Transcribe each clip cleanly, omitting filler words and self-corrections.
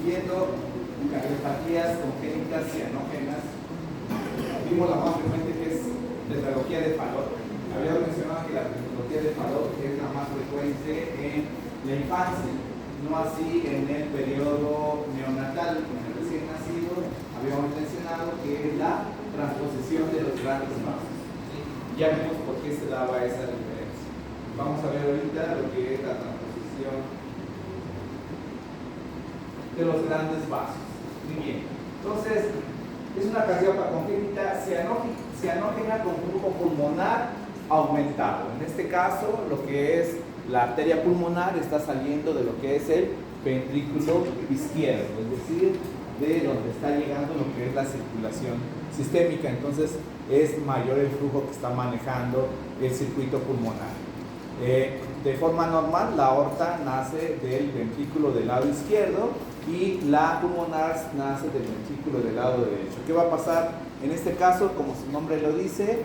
viendo cardiopatías congénitas cianógenas. Vimos la más frecuente, que es tetralogía de Fallot. Habíamos mencionado que la tetralogía de Fallot es la más frecuente en la infancia, no así en el periodo neonatal, con el recién nacido. Habíamos mencionado que es la transposición de los grandes vasos. Ya vemos por qué se daba esa diferencia. Vamos a ver ahorita lo que es la transposición de los grandes vasos. Muy bien. Entonces, es una cardiopatía congénita cianógena con flujo pulmonar aumentado. En este caso, lo que es la arteria pulmonar está saliendo de lo que es el ventrículo izquierdo, es decir, de donde está llegando lo que es la circulación sistémica. Entonces, es mayor el flujo que está manejando el circuito pulmonar. De forma normal, la aorta nace del ventrículo del lado izquierdo y la pulmonar nace del ventrículo del lado derecho. ¿Qué va a pasar en este caso? Como su nombre lo dice,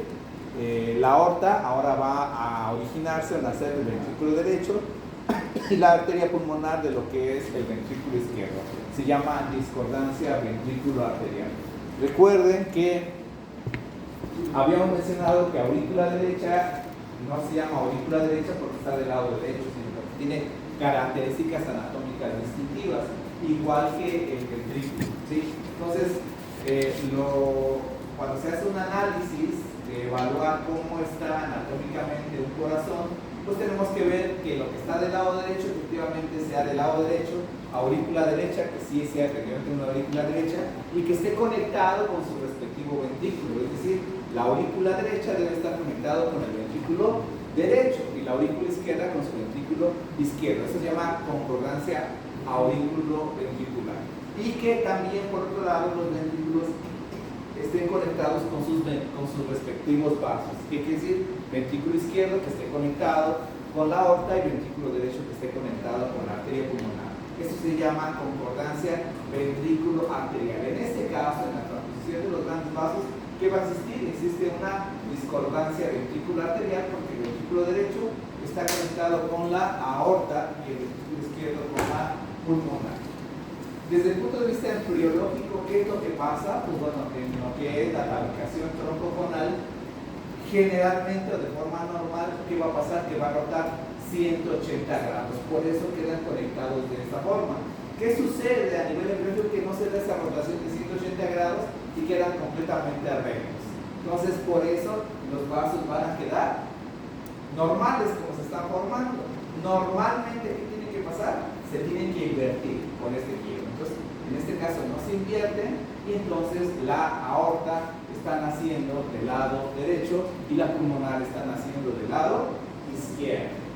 la aorta ahora va a originarse o nacer del ventrículo derecho y la arteria pulmonar de lo que es el ventrículo izquierdo. Se llama discordancia ventrículo-arterial. Recuerden que habíamos mencionado que aurícula derecha no se llama aurícula derecha porque está del lado derecho, sino que tiene características anatómicas distintivas, igual que el ventrículo, ¿sí? Entonces, cuando se hace un análisis de evaluar cómo está anatómicamente un corazón, pues tenemos que ver que lo que está del lado derecho efectivamente sea del lado derecho, aurícula derecha, que sí sea efectivamente una aurícula derecha, y que esté conectado con su respectivo ventrículo, es decir, la aurícula derecha debe estar conectado con el ventrículo derecho y la aurícula izquierda con su ventrículo izquierdo. Eso se llama concordancia aurículo-ventricular. Y que también, por otro lado, los ventrículos estén conectados con sus respectivos vasos. ¿Qué quiere decir? Ventrículo izquierdo que esté conectado con la aorta y ventrículo derecho que esté conectado con la arteria pulmonar. Esto se llama concordancia ventrículo-arterial. En este caso, en la transposición de los grandes vasos, ¿qué va a existir? Existe una discordancia ventrículo-arterial porque el ventrículo derecho está conectado con la aorta y el ventrículo izquierdo con la pulmonar. Desde el punto de vista embriológico, ¿qué es lo que pasa? Pues bueno, en lo que es la fabricación troncoconal, generalmente o de forma normal, ¿qué va a pasar? Que va a rotar 180 grados, por eso quedan conectados de esta forma. ¿Qué sucede a nivel embriológico? Que no se da esa rotación de 180 grados y quedan completamente rectos. Entonces, por eso los vasos van a quedar normales como se están formando. Normalmente, ¿qué tiene que pasar? Se tienen que invertir con este giro. Entonces, en este caso no se invierten y entonces la aorta está naciendo del lado derecho y la pulmonar está naciendo del lado izquierdo.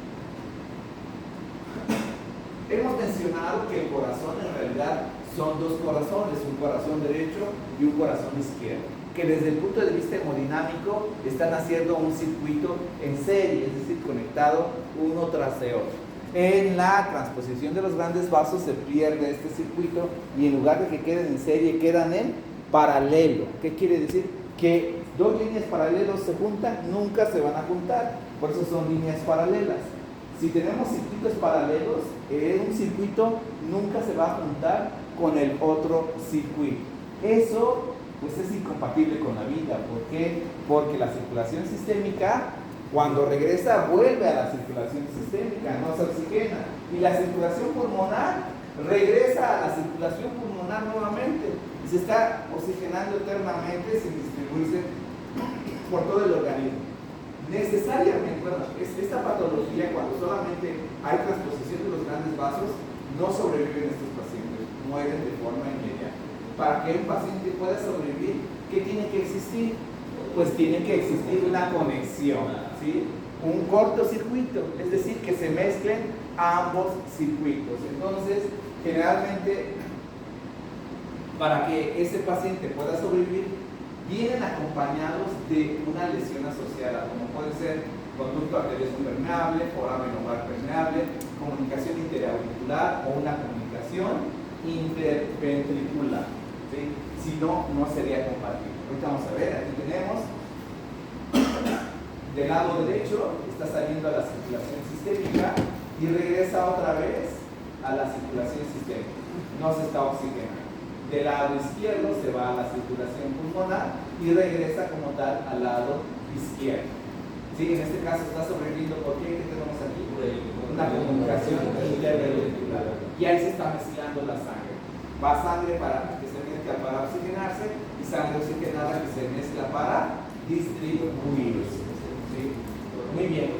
Hemos mencionado que el corazón en realidad son dos corazones, un corazón derecho y un corazón izquierdo, que desde el punto de vista hemodinámico están haciendo un circuito en serie, es decir, conectado uno tras de otro. En la transposición de los grandes vasos se pierde este circuito y en lugar de que queden en serie, quedan en paralelo. ¿Qué quiere decir? Que dos líneas paralelas se juntan, nunca se van a juntar, por eso son líneas paralelas. Si tenemos circuitos paralelos, un circuito nunca se va a juntar con el otro circuito. Eso pues es incompatible con la vida. ¿Por qué? Porque la circulación sistémica, cuando regresa, vuelve a la circulación sistémica, no se oxigena. Y la circulación pulmonar regresa a la circulación pulmonar nuevamente. Y se está oxigenando eternamente sin distribuirse por todo el organismo. Necesariamente, bueno, esta patología, cuando solamente hay transposición de los grandes vasos, no sobreviven estos pacientes, mueren de forma inmediata. Para que un paciente pueda sobrevivir, ¿qué tiene que existir? Pues tiene que existir una conexión, ¿sí? Un cortocircuito, es decir, que se mezclen ambos circuitos. Entonces, generalmente, para que ese paciente pueda sobrevivir, vienen acompañados de una lesión asociada, como puede ser conducto arterioso permeable, foramen lobar permeable, comunicación interauricular o una comunicación interventricular, ¿sí? Si no, no sería compatible. Ahorita vamos a ver, aquí tenemos del lado derecho, está saliendo a la circulación sistémica y regresa otra vez a la circulación sistémica. no se está oxigenando. Del lado izquierdo se va a la circulación pulmonar y regresa como tal al lado izquierdo. ¿Sí? En este caso está sobreviviendo, ¿por qué? ¿Qué tenemos aquí? Una comunicación interventricular. Y ahí se está mezclando la sangre. Va sangre que se mezcla para oxigenarse y sangre oxigenada que se mezcla para distribuirse. ¿Sí? Muy bien.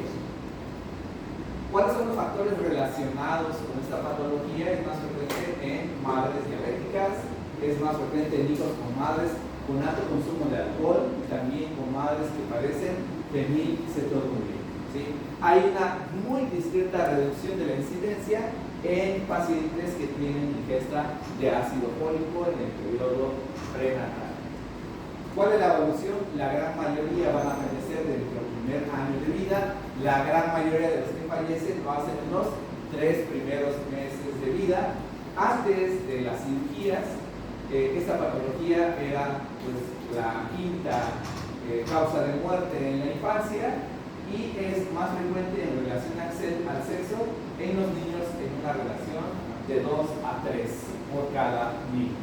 ¿Cuáles son los factores relacionados con esta patología? Es más frecuente en madres diabéticas, es más frecuente en hijos con madres con alto consumo de alcohol y también con madres que padecen fenilcetonúrica. ¿Sí? Hay una muy discreta reducción de la incidencia en pacientes que tienen ingesta de ácido fólico en el periodo prenatal. ¿Cuál es la evolución? La gran mayoría van a fallecer dentro del primer año de vida. La gran mayoría de los que fallecen lo hacen en los 3 primeros meses de vida. Antes de las cirugías, esta patología era pues, la quinta causa de muerte en la infancia y es más frecuente en relación al sexo en los niños en una relación de 2 a 3 por cada niño.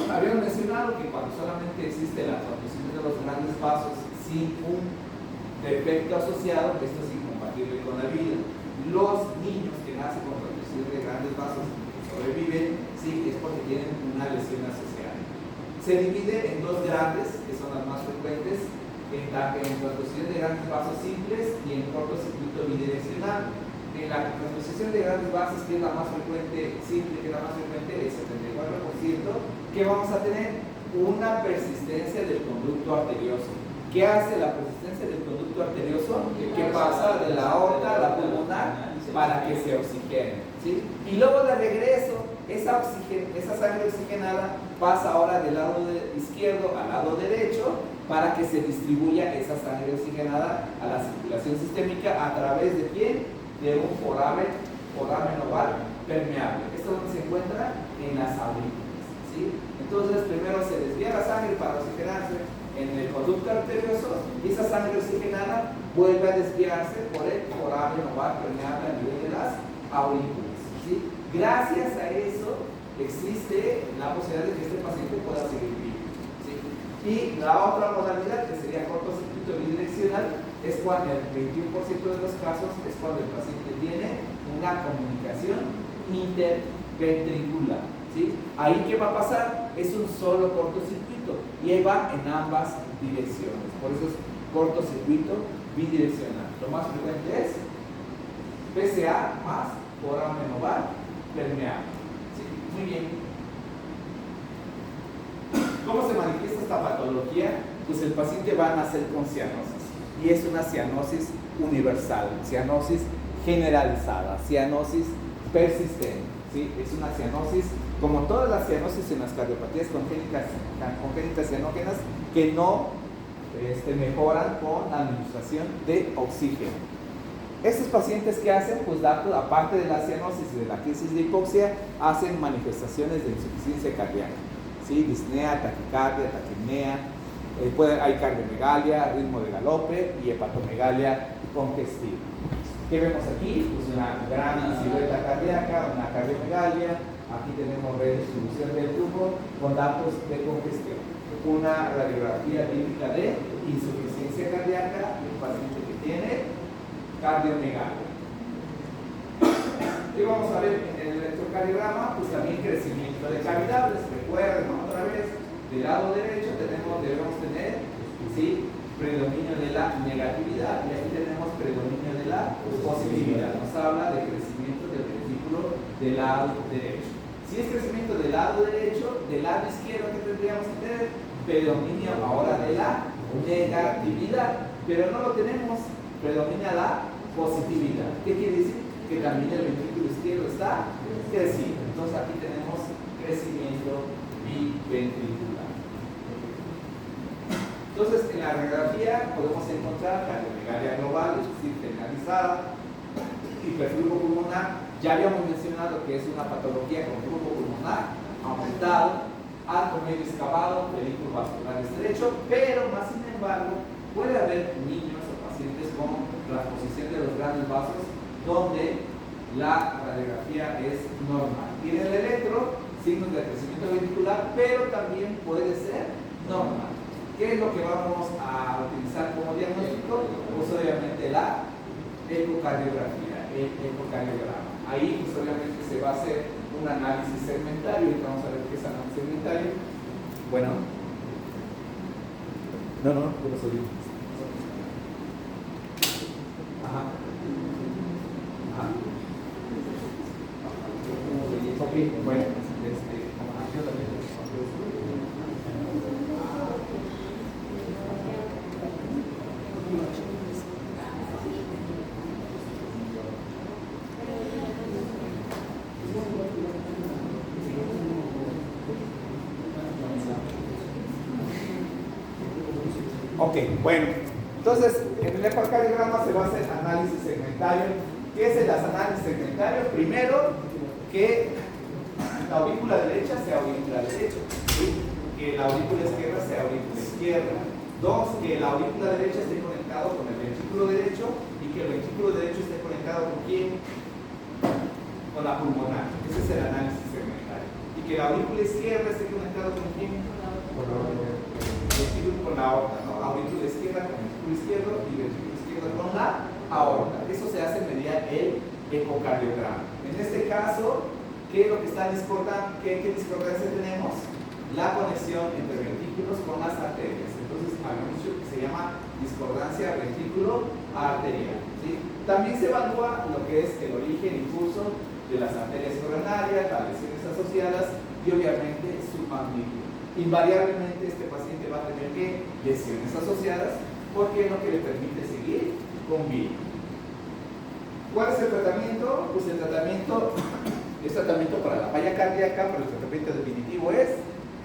Habíamos mencionado que cuando solamente existe la transmisión de los grandes vasos sin un defecto asociado, esto es incompatible con la vida. Los niños que nacen con transmisión de grandes vasos que sobreviven, sí, es porque tienen una lesión asociada. Se divide en 2 grandes, que son las más frecuentes, en transmisión de grandes vasos simples y en cortocircuito bidireccional. En la transposición de grandes vasos, que es la más frecuente, simple, que es la más frecuente, el 74%, ¿qué vamos a tener? Una persistencia del conducto arterioso. ¿Qué hace la persistencia del conducto arterioso? Que pasa de la aorta a la pulmonar para que se oxigene. ¿Sí? Y luego de regreso, esa sangre oxigenada pasa ahora del lado izquierdo al lado derecho para que se distribuya esa sangre oxigenada a la circulación sistémica a través de quién? De un foramen oval permeable. Esto es donde se encuentra en las aurículas. ¿Sí? Entonces, primero se desvía la sangre para oxigenarse en el conducto arterioso y esa sangre oxigenada vuelve a desviarse por el foramen oval permeable a nivel de las aurículas. ¿Sí? Gracias a eso existe la posibilidad de que este paciente pueda seguir vivo. ¿Sí? Y la otra modalidad, que sería cortocircuito bidireccional, es cuando en el 21% de los casos es cuando el paciente tiene una comunicación interventricular. ¿Sí? Ahí, ¿qué va a pasar? Es un solo cortocircuito y ahí va en ambas direcciones. Por eso es cortocircuito bidireccional. Lo más frecuente es PCA más foramen oval permeable. ¿Sí? Muy bien. ¿Cómo se manifiesta esta patología? Pues el paciente va a nacer con cianosis. Y es una cianosis universal, cianosis generalizada, cianosis persistente. ¿Sí? Es una cianosis, como todas las cianosis en las cardiopatías congénitas cianógenas, que no mejoran con la administración de oxígeno. Estos pacientes que hacen, pues aparte de la cianosis y de la crisis de hipoxia, hacen manifestaciones de insuficiencia cardíaca. ¿Sí? Disnea, taquicardia, taquipnea. Hay cardiomegalia, ritmo de galope y hepatomegalia congestiva. ¿Qué vemos aquí? Pues una gran silueta cardíaca, una cardiomegalia. Aquí tenemos redistribución del flujo con datos de congestión. Una radiografía típica de insuficiencia cardíaca del paciente que tiene cardiomegalia. Y vamos a ver en el electrocardiograma, pues también crecimiento de cavidades. Recuerden otra vez. Del lado derecho debemos tener, ¿sí?, predominio de la negatividad y aquí tenemos predominio de la positividad. Nos habla de crecimiento del ventrículo del lado derecho. Si es crecimiento del lado derecho, del lado izquierdo, ¿qué tendríamos que tener? Predominio ahora de la negatividad, pero no lo tenemos, predomina la positividad. ¿Qué quiere decir? Que también el ventrículo izquierdo está creciendo. Entonces aquí tenemos crecimiento biventricular. Entonces, en la radiografía podemos encontrar cardiomegalia global, es decir, generalizada, hiperflujo pulmonar. Ya habíamos mencionado que es una patología con flujo pulmonar aumentado, alto medio excavado, película vascular estrecho, pero más sin embargo, puede haber niños o pacientes con transposición de los grandes vasos donde la radiografía es normal. Tiene el electro, signos de crecimiento ventricular, pero también puede ser normal. ¿Qué es lo que vamos a utilizar como diagnóstico? Pues obviamente la ecocardiografía, el ecocardiograma. Ahí pues obviamente se va a hacer un análisis segmentario, y vamos a ver qué es análisis segmentario. Bueno, no, yo lo soy. Ajá. Ok, bueno, yo también. Ok, bueno, entonces en el ecocardiograma se va a hacer análisis segmentario. ¿Qué es el análisis segmentario? Primero, que la aurícula derecha sea aurícula derecha, ¿sí? Que la aurícula izquierda sea aurícula izquierda. Dos, que la aurícula derecha esté conectado con el ventrículo derecho y que el ventrículo derecho esté conectado con ¿quién? Con la pulmonar. Ese es el análisis segmentario. Y que la aurícula izquierda esté conectado con ¿quién? Con la aorta, ¿no? Aurícula izquierda con el ventrículo izquierdo y ventrículo izquierdo con la aorta. Eso se hace mediante el ecocardiograma. En este caso, ¿qué es lo que está discordante? ¿Qué discordancia tenemos? La conexión entre ventrículos con las arterias. Entonces, habíamos dicho que se llama discordancia ventrículo-arterial, ¿sí? También se evalúa lo que es el origen y curso de las arterias coronarias, las lesiones asociadas y obviamente su magnitud. Invariablemente este paciente va a tener lesiones asociadas porque es lo que le permite seguir con vida. ¿Cuál es el tratamiento? Pues el tratamiento es tratamiento para la falla cardíaca, pero el tratamiento definitivo es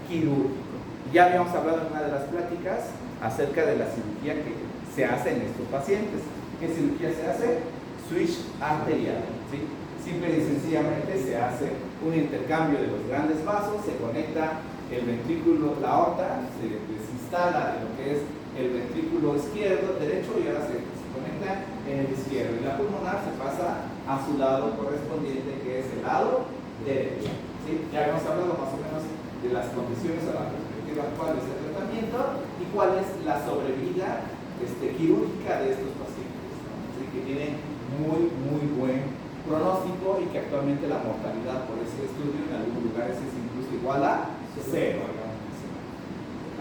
quirúrgico. Ya habíamos hablado en una de las pláticas acerca de la cirugía que se hace en estos pacientes. ¿Qué cirugía se hace? Switch arterial, ¿sí? Simple y sencillamente se hace un intercambio de los grandes vasos, se conecta el ventrículo, la aorta, se desinstala de lo que es el ventrículo izquierdo, derecho, y ahora se conecta en el izquierdo. Y la pulmonar se pasa a su lado correspondiente, que es el lado derecho, ¿sí? Ya habíamos hablado más o menos de las condiciones a la perspectiva actual de este tratamiento y cuál es la sobrevida quirúrgica de estos pacientes, ¿no? ¿Sí? Que tienen muy buen pronóstico y que actualmente la mortalidad por ese estudio en algunos lugares es incluso igual a cero.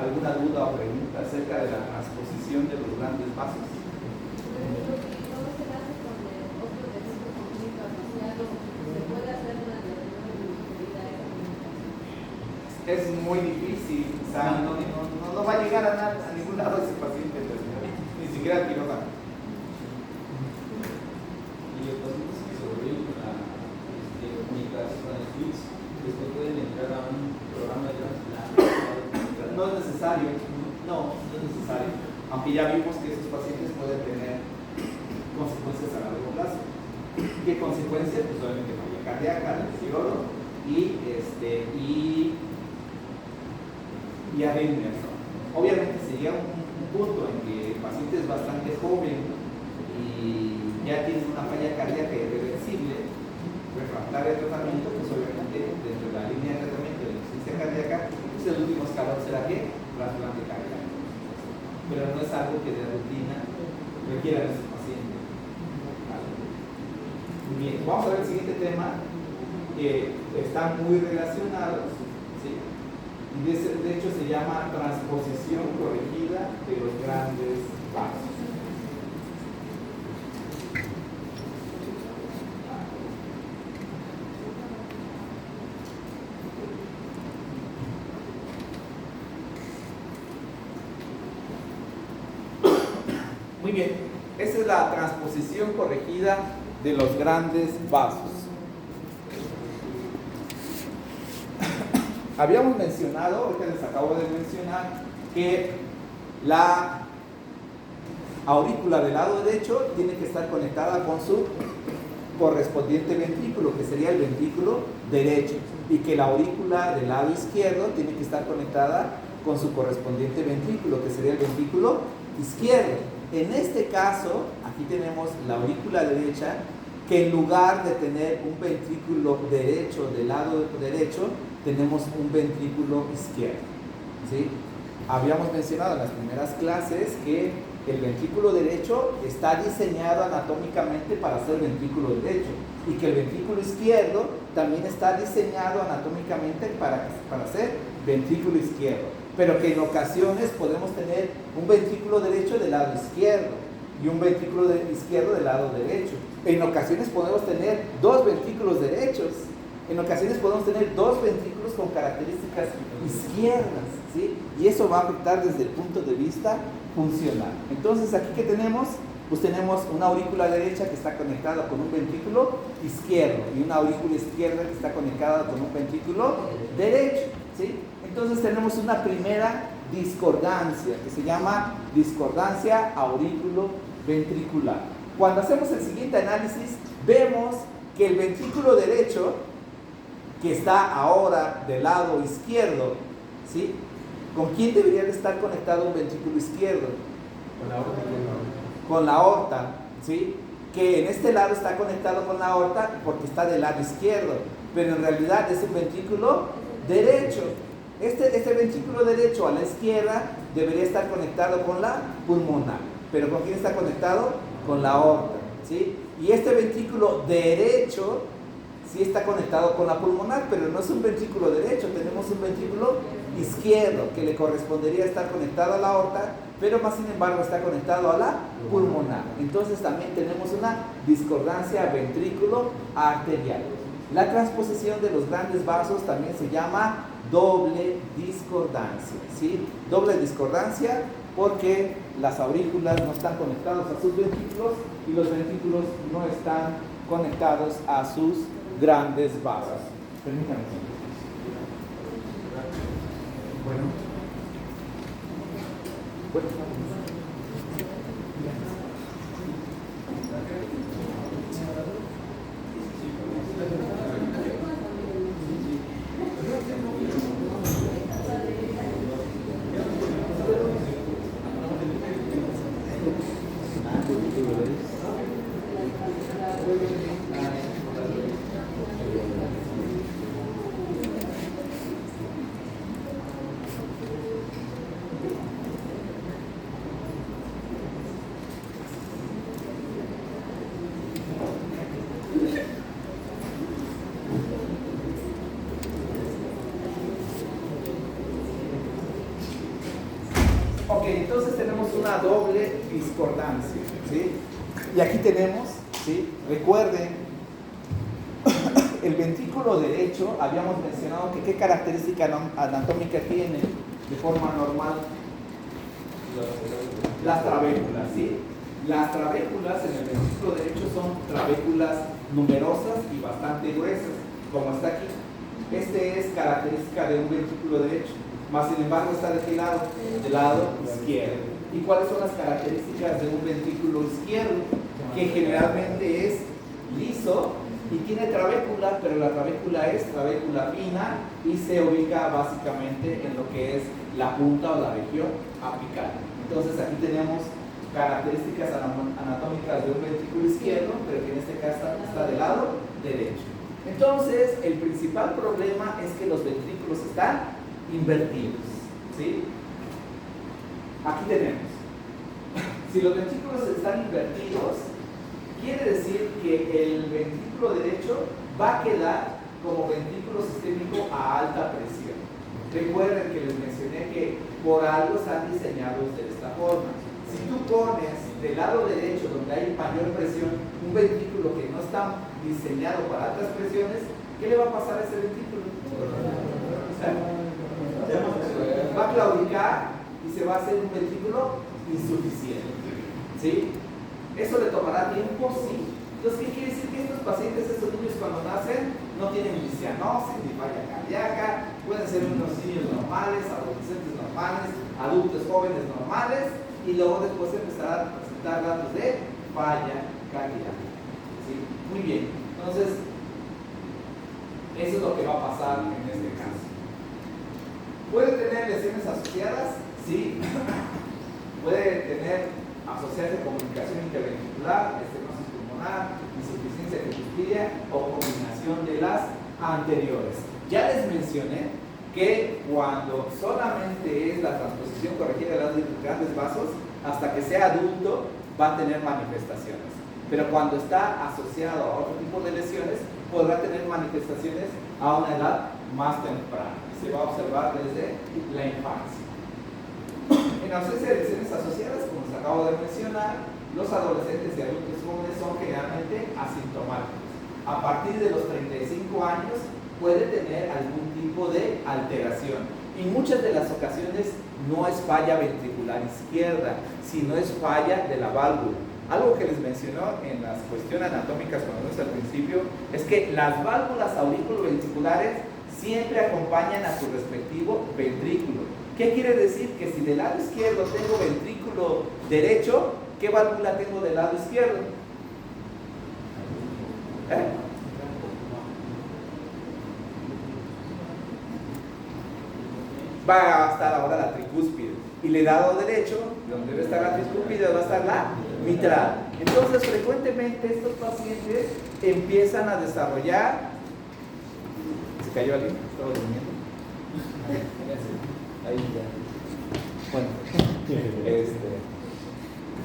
¿Alguna duda o pregunta acerca de la transposición de los grandes vasos? Es muy difícil, o sea, no va a llegar a ningún lado ese paciente, ni siquiera al quirófano. Y los pacientes que sobreviven con la comunicación con el switch, después pueden entrar a un programa de trasplante. No es necesario, no es necesario. Aunque ya vimos que esos pacientes pueden tener consecuencias a largo plazo. ¿Qué consecuencias? Pues obviamente falla cardíaca, deterioro y arritmias, ¿no? Obviamente se llega a un punto en que el paciente es bastante joven y ya tiene una falla cardíaca irreversible, refractaria de tratamiento, pues obviamente dentro de la línea de tratamiento de insuficiencia cardíaca, pues el último escalón será ¿qué? Trasplante cardíaco. Pero no es algo que de rutina requiera de su paciente. Muy bien, vamos a ver el siguiente tema, que están muy relacionados, ¿sí? Y de hecho se llama transposición corregida de los grandes vasos. Muy bien, esa es la transposición corregida de los grandes vasos. Habíamos mencionado, ahorita les acabo de mencionar, que la aurícula del lado derecho tiene que estar conectada con su correspondiente ventrículo, que sería el ventrículo derecho, y que la aurícula del lado izquierdo tiene que estar conectada con su correspondiente ventrículo, que sería el ventrículo izquierdo. En este caso, aquí tenemos la aurícula derecha que en lugar de tener un ventrículo derecho del lado derecho, tenemos un ventrículo izquierdo, ¿sí? Habíamos mencionado en las primeras clases que el ventrículo derecho está diseñado anatómicamente para ser ventrículo derecho y que el ventrículo izquierdo también está diseñado anatómicamente para ser ventrículo izquierdo, pero que en ocasiones podemos tener un ventrículo derecho del lado izquierdo y un ventrículo izquierdo del lado derecho. En ocasiones podemos tener dos ventrículos derechos, en ocasiones podemos tener dos ventrículos con características izquierdas, ¿sí? Y eso va a afectar desde el punto de vista funcional. Entonces, aquí que tenemos, pues tenemos una aurícula derecha que está conectada con un ventrículo izquierdo y una aurícula izquierda que está conectada con un ventrículo derecho, ¿sí? Entonces tenemos una primera discordancia que se llama discordancia aurículo-ventricular. Cuando hacemos el siguiente análisis, vemos que el ventrículo derecho, que está ahora del lado izquierdo, ¿sí? ¿Con quién debería de estar conectado un ventrículo izquierdo? Con la aorta. Con la aorta, ¿sí? Que en este lado está conectado con la aorta porque está del lado izquierdo, pero en realidad es un ventrículo derecho. Este ventrículo derecho a la izquierda debería estar conectado con la pulmonar, pero ¿con quién está conectado? Con la aorta, ¿sí? Y este ventrículo derecho sí está conectado con la pulmonar, pero no es un ventrículo derecho, tenemos un ventrículo izquierdo que le correspondería estar conectado a la aorta, pero más sin embargo está conectado a la pulmonar. Entonces también tenemos una discordancia ventrículo-arterial. La transposición de los grandes vasos también se llama doble discordancia, ¿sí? Doble discordancia porque las aurículas no están conectadas a sus ventrículos y los ventrículos no están conectados a sus grandes vasos. Permítanme. Bueno. Ok, entonces tenemos una doble discordancia, ¿sí? Y aquí tenemos, ¿sí? Recuerden, el ventrículo derecho, habíamos mencionado que qué característica anatómica tiene de forma normal. Las trabéculas, ¿sí? Las trabéculas en el ventrículo derecho son trabéculas numerosas y bastante gruesas, como está aquí. Este es característica de un ventrículo derecho. Más sin embargo está de qué lado? Del lado izquierdo. ¿Y cuáles son las características de un ventrículo izquierdo? Que generalmente es liso y tiene trabécula, pero la trabécula es trabécula fina y se ubica básicamente en lo que es la punta o la región apical. Entonces aquí tenemos características anatómicas de un ventrículo izquierdo, pero que en este caso está del lado derecho. Entonces el principal problema es que los ventrículos están invertidos, ¿sí? Aquí tenemos, si los ventrículos están invertidos, quiere decir que el ventrículo derecho va a quedar como ventrículo sistémico a alta presión. Recuerden que les mencioné que por algo están diseñados de esta forma. Si tú pones del lado derecho, donde hay mayor presión, un ventrículo que no está diseñado para altas presiones, ¿qué le va a pasar a ese ventrículo? Va a claudicar y se va a hacer un ventrículo insuficiente, ¿sí? ¿Eso le tomará tiempo? Sí. Entonces, ¿qué quiere decir? Que estos pacientes, estos niños cuando nacen, no tienen ni cianosis, ni falla cardíaca, pueden ser unos niños normales, adolescentes normales, adultos jóvenes normales, y luego después empezar a presentar datos de falla cardíaca, ¿sí? Muy bien. Entonces, eso es lo que va a pasar en este caso. ¿Puede tener lesiones asociadas? Sí. Puede tener asociadas de comunicación interventricular, estenosis pulmonar, insuficiencia insuficiencia cuspidia o combinación de las anteriores. Ya les mencioné que cuando solamente es la transposición corregida de los grandes vasos, hasta que sea adulto va a tener manifestaciones. Pero cuando está asociado a otro tipo de lesiones, podrá tener manifestaciones a una edad más temprana. Se va a observar desde la infancia. En ausencia de lesiones asociadas, como les acabo de mencionar, los adolescentes y adultos jóvenes son generalmente asintomáticos. A partir de los 35 años puede tener algún tipo de alteración. En muchas de las ocasiones no es falla ventricular izquierda, sino es falla de la válvula. Algo que les mencionó en las cuestiones anatómicas cuando vimos al principio es que las válvulas auriculoventriculares siempre acompañan a su respectivo ventrículo. ¿Qué quiere decir? Que si del lado izquierdo tengo ventrículo derecho, ¿qué válvula tengo del lado izquierdo? Va a estar ahora la tricúspide. Y del lado derecho, donde debe estar la tricúspide, va a estar la mitral. Entonces, frecuentemente estos pacientes empiezan a desarrollar. ¿Se cayó alguien? ¿Estaba durmiendo? Ahí ya. Bueno,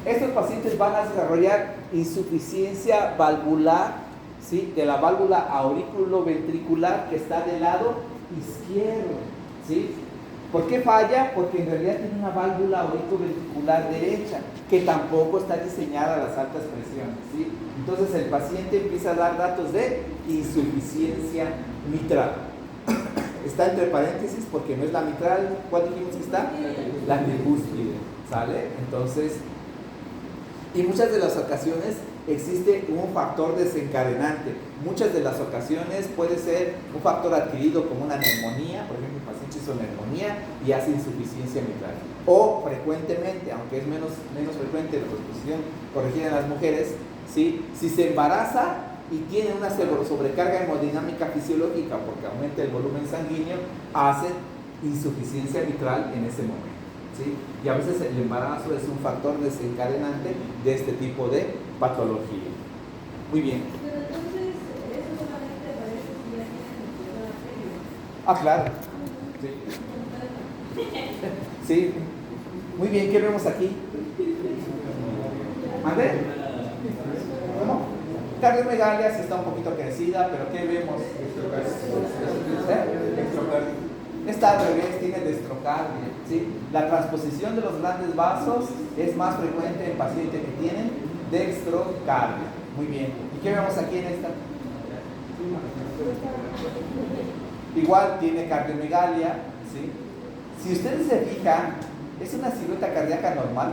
estos pacientes van a desarrollar insuficiencia valvular, ¿sí? De la válvula auriculoventricular que está del lado izquierdo, ¿sí? ¿Por qué falla? Porque en realidad tiene una válvula auriculoventricular derecha que tampoco está diseñada a las altas presiones, ¿sí? Entonces el paciente empieza a dar datos de insuficiencia mitral. Está entre paréntesis porque no es la mitral. ¿Cuál dijimos que está? La tricúspide, ¿sale? Entonces, y muchas de las ocasiones existe un factor desencadenante. Muchas de las ocasiones puede ser un factor adquirido como una neumonía. Por ejemplo, el paciente hizo neumonía y hace insuficiencia mitral. O frecuentemente, aunque es menos frecuente la transposición corregida en las mujeres, ¿sí? Si se embaraza y tiene una sobrecarga hemodinámica fisiológica porque aumenta el volumen sanguíneo, hace insuficiencia mitral en ese momento, ¿sí? Y a veces el embarazo es un factor desencadenante de este tipo de patología. Muy bien. Pero entonces, eso solamente aparece si ya tienen Ah, claro. Sí. Sí. Muy bien, ¿qué vemos aquí? ¿Mande? ¿Cómo? Cardiomegalia sí está un poquito crecida, pero ¿qué vemos? Está al revés, tiene destrocardia, ¿sí? La transposición de los grandes vasos es más frecuente en pacientes que tienen dextrocardia. Muy bien. ¿Y qué vemos aquí en esta? Igual tiene cardiomegalia, ¿sí? Si ustedes se fijan, ¿es una silueta cardíaca normal?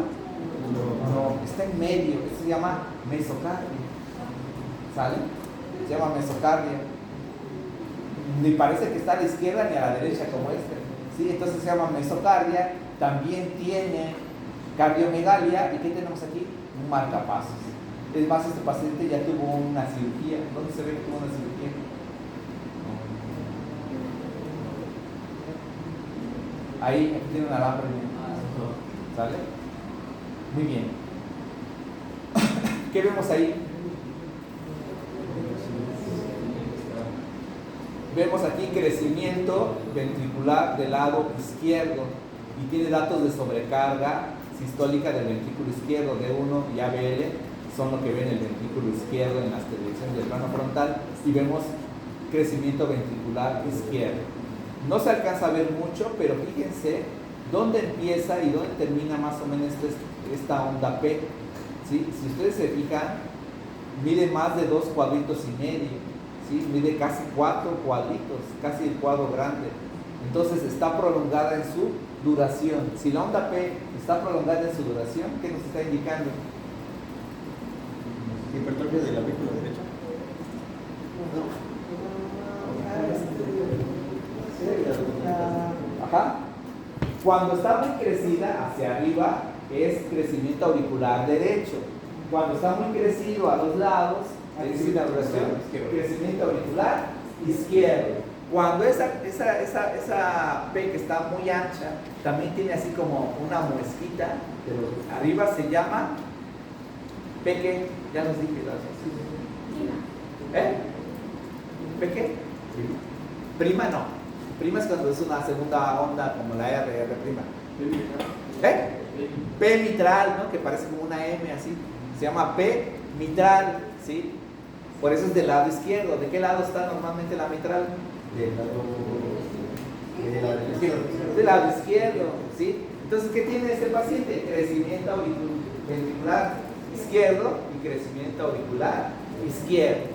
No, está en medio, eso se llama mesocardia. ¿Sale? Se llama mesocardia. Ni parece que está a la izquierda ni a la derecha como este, ¿sí? Entonces se llama mesocardia. También tiene cardiomegalia. ¿Y qué tenemos aquí? Un marcapasos. Es más, este paciente ya tuvo una cirugía. ¿Dónde se ve que tuvo una cirugía? Ahí, aquí tiene un alambre. ¿Sale? Muy bien. ¿Qué vemos ahí? Vemos aquí crecimiento ventricular del lado izquierdo y tiene datos de sobrecarga sistólica del ventrículo izquierdo, D1 y ABL, son lo que ven el ventrículo izquierdo en las televisiones del plano frontal, y vemos crecimiento ventricular izquierdo. No se alcanza a ver mucho, pero fíjense dónde empieza y dónde termina más o menos esta onda P, ¿sí? Si ustedes se fijan, mide más de 2 cuadritos y medio. ¿Sí? Mide casi 4 cuadritos, casi el cuadro grande. Entonces está prolongada en su duración. Si la onda P está prolongada en su duración, ¿qué nos está indicando? ¿Hipertrofia de la aurícula derecha? Ajá. Cuando está muy crecida hacia arriba es crecimiento auricular derecho. Cuando está muy crecido a los lados crecimiento auricular izquierdo. Cuando esa P que está muy ancha también tiene así como una muesquita, pero arriba se llama P que ya nos dije ¿Eh? ¿P qué? Prima no. Prima es cuando es una segunda onda como la R prima. ¿Eh? P mitral, ¿no? Que parece como una M así. Se llama P mitral, ¿sí? Por eso es del lado izquierdo. ¿De qué lado está normalmente la mitral? Del lado izquierdo, ¿sí? Entonces, ¿qué tiene este paciente? Crecimiento ventricular izquierdo y crecimiento auricular izquierdo.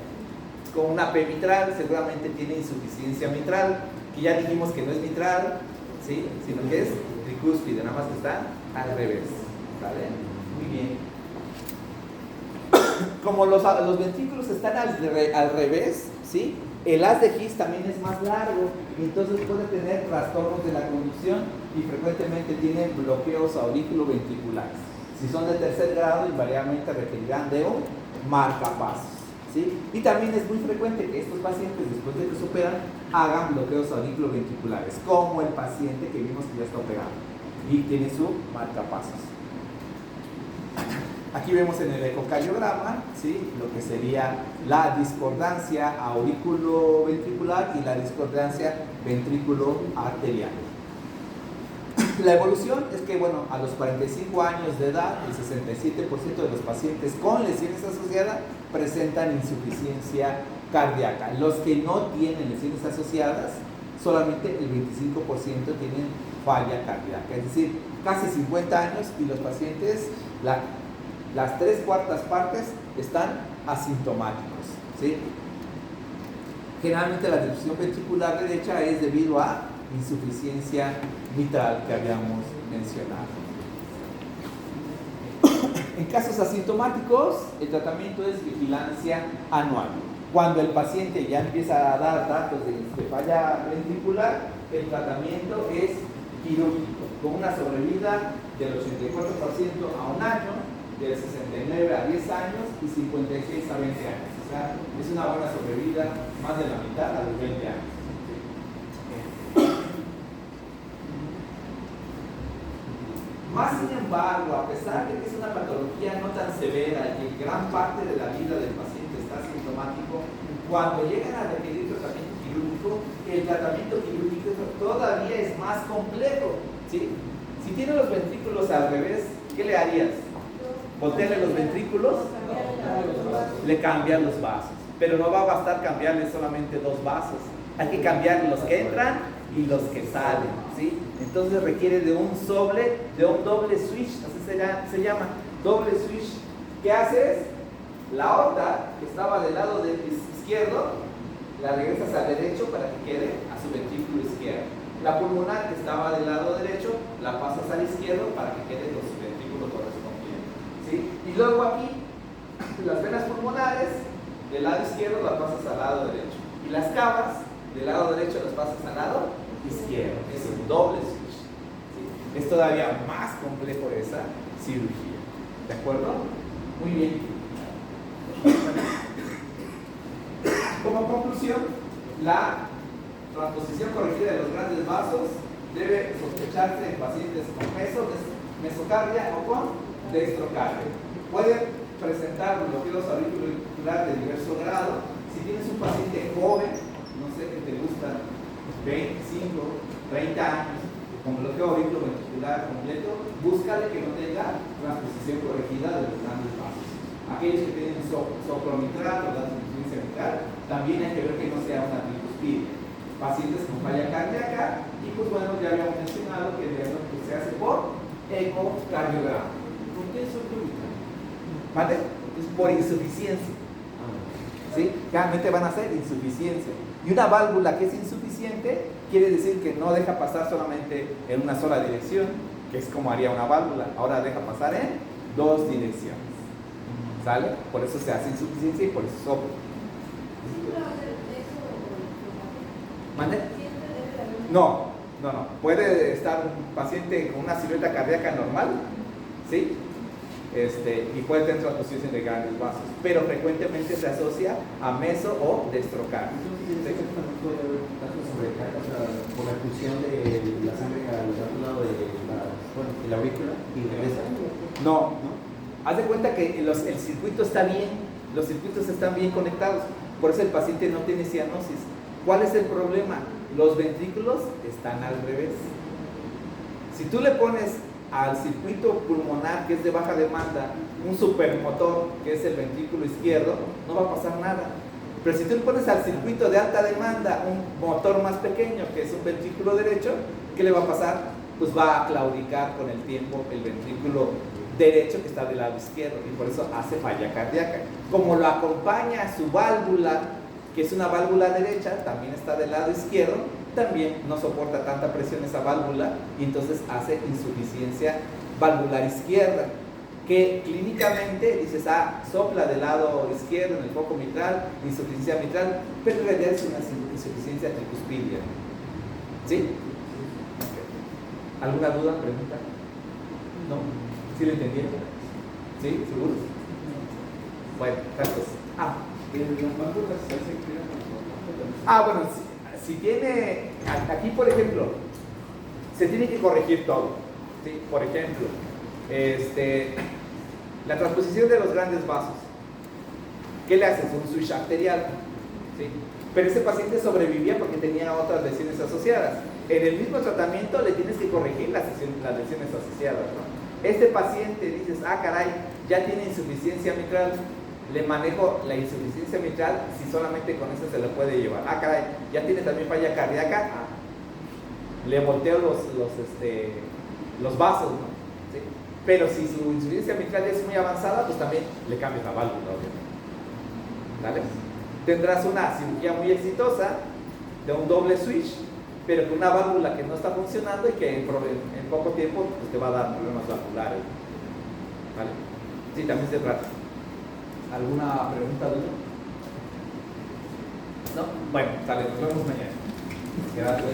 Con una P mitral seguramente tiene insuficiencia mitral, que ya dijimos que no es mitral, ¿sí? Sino que es tricúspide, nada más que está al revés. ¿Vale? Muy bien. Como los ventrículos están al revés, ¿sí? El haz de His también es más largo y entonces puede tener trastornos de la conducción y frecuentemente tienen bloqueos aurículo-ventriculares. Si son de tercer grado, invariablemente requerirán de un marcapasos, ¿sí? Y también es muy frecuente que estos pacientes, después de que se operan, hagan bloqueos aurículo-ventriculares, como el paciente que vimos que ya está operado y tiene su marcapasos. Aquí vemos en el ecocardiograma, ¿sí? Lo que sería la discordancia auriculo-ventricular y la discordancia ventrículo-arterial. La evolución es que, bueno, a los 45 años de edad, el 67% de los pacientes con lesiones asociadas presentan insuficiencia cardíaca. Los que no tienen lesiones asociadas, solamente el 25% tienen falla cardíaca. Es decir, casi 50 años y los pacientes, las 3/4 partes están asintomáticos, ¿sí? Generalmente la disfunción ventricular derecha es debido a insuficiencia mitral que habíamos mencionado. En casos asintomáticos, el tratamiento es vigilancia anual. Cuando el paciente ya empieza a dar datos de falla ventricular, el tratamiento es quirúrgico, con una sobrevida del 84% a un año, del 69 a 10 años y 56 a 20 años. O sea, es una buena sobrevida, más de la mitad a los 20 años. Más sin embargo, a pesar de que es una patología no tan severa y que gran parte de la vida del paciente está asintomático, cuando llegan a requerir tratamiento quirúrgico, el tratamiento quirúrgico todavía es más complejo, ¿sí? Si tiene los ventrículos al revés, ¿qué le harías? Voltearle los ventrículos, le cambian los vasos, pero no va a bastar cambiarle solamente 2 vasos, hay que cambiar los que entran y los que salen, ¿sí? Entonces requiere de un doble switch, así se llama, doble switch. ¿Qué haces? La aorta, que estaba del lado izquierdo, la regresas al derecho para que quede a su ventrículo izquierdo. La pulmonar, que estaba del lado derecho, la pasas al izquierdo para que quede con su ventrículo correspondiente, ¿sí? Y luego aquí, las venas pulmonares, del lado izquierdo las pasas al lado derecho. Y las cavas, del lado derecho las pasas al lado izquierdo. Es un doble switch, ¿sí? Es todavía más complejo esa cirugía. ¿De acuerdo? Muy bien. Como conclusión, la transposición corregida de los grandes vasos debe sospecharse en pacientes con mesocardia o con dextrocardia. Puede presentar bloqueos auricular de diverso grado. Si tienes un paciente joven, no sé qué te gusta, 25, 30 años, con bloqueo auriculoventricular completo, búscale que no tenga transposición corregida de los grandes vasos. Aquellos que tienen sopromitral o la insuficiencia mitral, también hay que ver que no sea una tricuspide. Pacientes con falla cardíaca, y pues bueno, ya habíamos mencionado que el diagnóstico se hace por ecocardiograma. ¿Por qué es sopromitral? ¿Vale? Es por insuficiencia. ¿Sí? Realmente van a ser insuficiencia. Y una válvula que es insuficiente quiere decir que no deja pasar solamente en una sola dirección, que es como haría una válvula. Ahora deja pasar en 2 direcciones. ¿Sale? Por eso se hace insuficiencia y por eso sopla. ¿Mande? No. Puede estar un paciente con una silueta cardíaca normal, ¿sí? Y puede tener transposición de grandes vasos, pero frecuentemente se asocia a meso o dextrocardia. Entonces, puede haber casos de sobrecarga, o sea, por la expulsión de la sangre al otro lado de la aurícula y regresa. No. Haz de cuenta que el circuito está bien, Los circuitos están bien conectados, por eso el paciente no tiene cianosis. ¿Cuál es el problema? Los ventrículos están al revés. Si tú le pones al circuito pulmonar, que es de baja demanda, un supermotor, que es el ventrículo izquierdo, no va a pasar nada. Pero si tú le pones al circuito de alta demanda un motor más pequeño, que es un ventrículo derecho, ¿qué le va a pasar? Pues va a claudicar con el tiempo el ventrículo derecho que está del lado izquierdo, y por eso hace falla cardíaca. Como lo acompaña su válvula, que es una válvula derecha, también está del lado izquierdo, también no soporta tanta presión esa válvula, y entonces hace insuficiencia valvular izquierda, que clínicamente dices, sopla del lado izquierdo en el foco mitral, insuficiencia mitral, pero en realidad es una insuficiencia tricuspidia. ¿Sí? ¿Alguna duda, pregunta? ¿No? ¿Sí lo entendieron? ¿Sí? ¿Seguro? Bueno, gracias. Bueno, si tiene, aquí por ejemplo, se tiene que corregir todo. ¿Sí? Por ejemplo, la transposición de los grandes vasos. ¿Qué le haces? Un switch arterial. ¿Sí? Pero ese paciente sobrevivía porque tenía otras lesiones asociadas. En el mismo tratamiento le tienes que corregir las lesiones asociadas, ¿no? Este paciente dices, caray, ya tiene insuficiencia mitral, le manejo la insuficiencia mitral, si solamente con eso se lo puede llevar. Caray, ya tiene también falla cardíaca, le volteo los vasos, ¿no? ¿Sí? Pero si su insuficiencia mitral es muy avanzada, pues también le cambias la válvula, obviamente. ¿Vale? Tendrás una cirugía muy exitosa de un doble switch, pero con una válvula que no está funcionando y que en poco tiempo pues, te va a dar problemas valvulares. ¿Vale? Sí, también se trata. ¿Alguna pregunta, duda? ¿No? Bueno, sale, nos vemos mañana. Gracias.